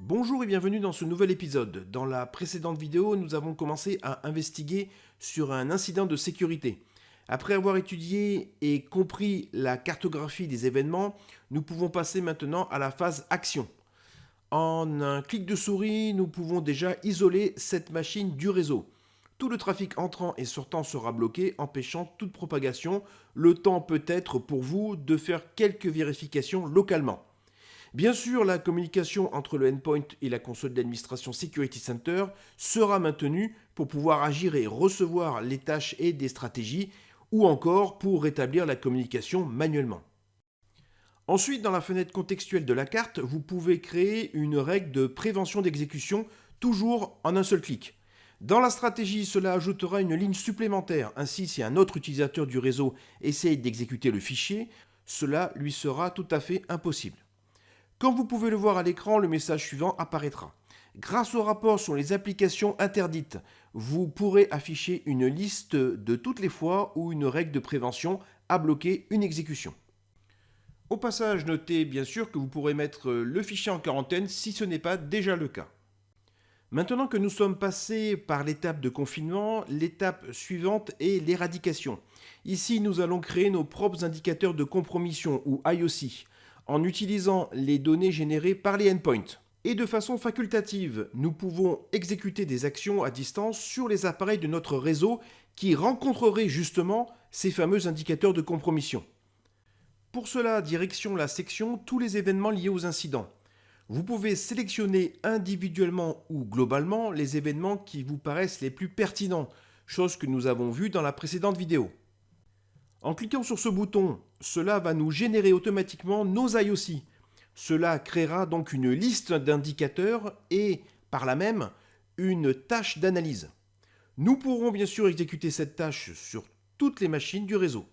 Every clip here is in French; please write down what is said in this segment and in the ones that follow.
Bonjour et bienvenue dans ce nouvel épisode. Dans la précédente vidéo, nous avons commencé à investiguer sur un incident de sécurité. Après avoir étudié et compris la cartographie des événements, nous pouvons passer maintenant à la phase action. En un clic de souris, nous pouvons déjà isoler cette machine du réseau. Tout le trafic entrant et sortant sera bloqué, empêchant toute propagation. Le temps peut être pour vous de faire quelques vérifications localement. Bien sûr, la communication entre le endpoint et la console d'administration Security Center sera maintenue pour pouvoir agir et recevoir les tâches et des stratégies, ou encore pour rétablir la communication manuellement. Ensuite, dans la fenêtre contextuelle de la carte, vous pouvez créer une règle de prévention d'exécution, toujours en un seul clic. Dans la stratégie, cela ajoutera une ligne supplémentaire. Ainsi, si un autre utilisateur du réseau essaye d'exécuter le fichier, cela lui sera tout à fait impossible. Comme vous pouvez le voir à l'écran, le message suivant apparaîtra. Grâce au rapport sur les applications interdites, vous pourrez afficher une liste de toutes les fois où une règle de prévention a bloqué une exécution. Au passage, notez bien sûr que vous pourrez mettre le fichier en quarantaine si ce n'est pas déjà le cas. Maintenant que nous sommes passés par l'étape de confinement, l'étape suivante est l'éradication. Ici, nous allons créer nos propres indicateurs de compromission ou IOC, en utilisant les données générées par les endpoints. Et de façon facultative, nous pouvons exécuter des actions à distance sur les appareils de notre réseau qui rencontreraient justement ces fameux indicateurs de compromission. Pour cela, direction la section « Tous les événements liés aux incidents ». Vous pouvez sélectionner individuellement ou globalement les événements qui vous paraissent les plus pertinents, chose que nous avons vue dans la précédente vidéo. En cliquant sur ce bouton, cela va nous générer automatiquement nos IOC. Cela créera donc une liste d'indicateurs et, par là même, une tâche d'analyse. Nous pourrons bien sûr exécuter cette tâche sur toutes les machines du réseau.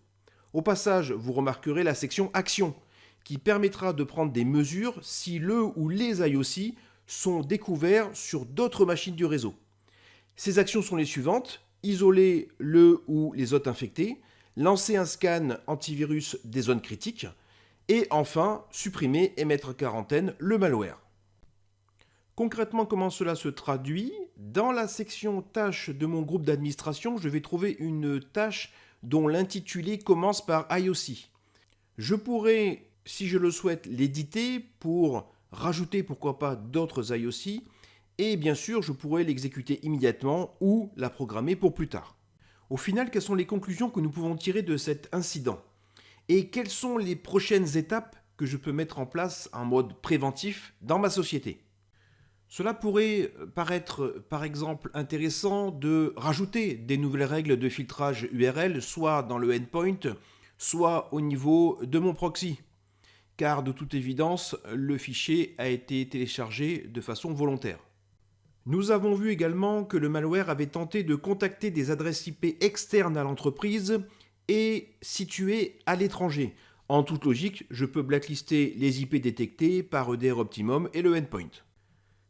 Au passage, vous remarquerez la section Action, qui permettra de prendre des mesures si le ou les IOC sont découverts sur d'autres machines du réseau. Ces actions sont les suivantes: isoler le ou les hôtes infectés, lancer un scan antivirus des zones critiques, et enfin, supprimer et mettre en quarantaine le malware. Concrètement, comment cela se traduit? Dans la section tâches de mon groupe d'administration, je vais trouver une tâche dont l'intitulé commence par IOC. Je pourrais, si je le souhaite, l'éditer pour rajouter pourquoi pas d'autres IOC, et bien sûr, je pourrais l'exécuter immédiatement ou la programmer pour plus tard. Au final, quelles sont les conclusions que nous pouvons tirer de cet incident? Et quelles sont les prochaines étapes que je peux mettre en place en mode préventif dans ma société? Cela pourrait paraître par exemple intéressant de rajouter des nouvelles règles de filtrage URL, soit dans le endpoint, soit au niveau de mon proxy. Car de toute évidence, le fichier a été téléchargé de façon volontaire. Nous avons vu également que le malware avait tenté de contacter des adresses IP externes à l'entreprise et situées à l'étranger. En toute logique, je peux blacklister les IP détectés par EDR Optimum et le endpoint.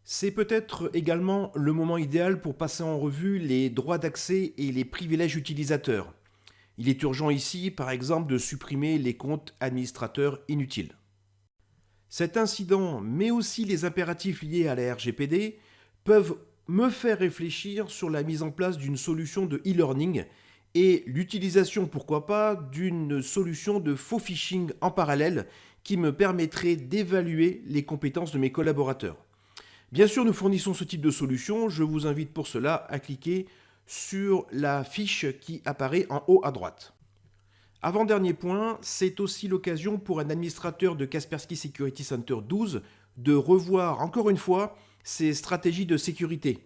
C'est peut-être également le moment idéal pour passer en revue les droits d'accès et les privilèges utilisateurs. Il est urgent ici, par exemple, de supprimer les comptes administrateurs inutiles. Cet incident, mais aussi les impératifs liés à la RGPD, peuvent me faire réfléchir sur la mise en place d'une solution de e-learning et l'utilisation, pourquoi pas, d'une solution de faux phishing en parallèle qui me permettrait d'évaluer les compétences de mes collaborateurs. Bien sûr, nous fournissons ce type de solution. Je vous invite pour cela à cliquer sur la fiche qui apparaît en haut à droite. Avant-dernier point, c'est aussi l'occasion pour un administrateur de Kaspersky Security Center 12 de revoir encore une fois ses stratégies de sécurité.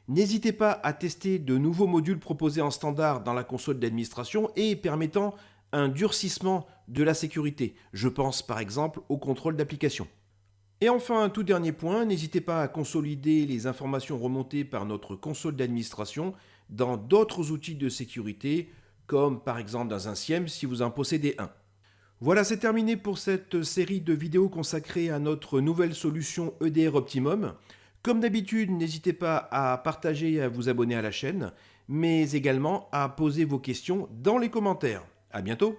N'hésitez pas à tester de nouveaux modules proposés en standard dans la console d'administration et permettant un durcissement de la sécurité. Je pense par exemple au contrôle d'application. Et enfin, un tout dernier point, n'hésitez pas à consolider les informations remontées par notre console d'administration dans d'autres outils de sécurité, comme par exemple dans un SIEM si vous en possédez un. Voilà, c'est terminé pour cette série de vidéos consacrée à notre nouvelle solution EDR Optimum. Comme d'habitude, n'hésitez pas à partager et à vous abonner à la chaîne, mais également à poser vos questions dans les commentaires. À bientôt!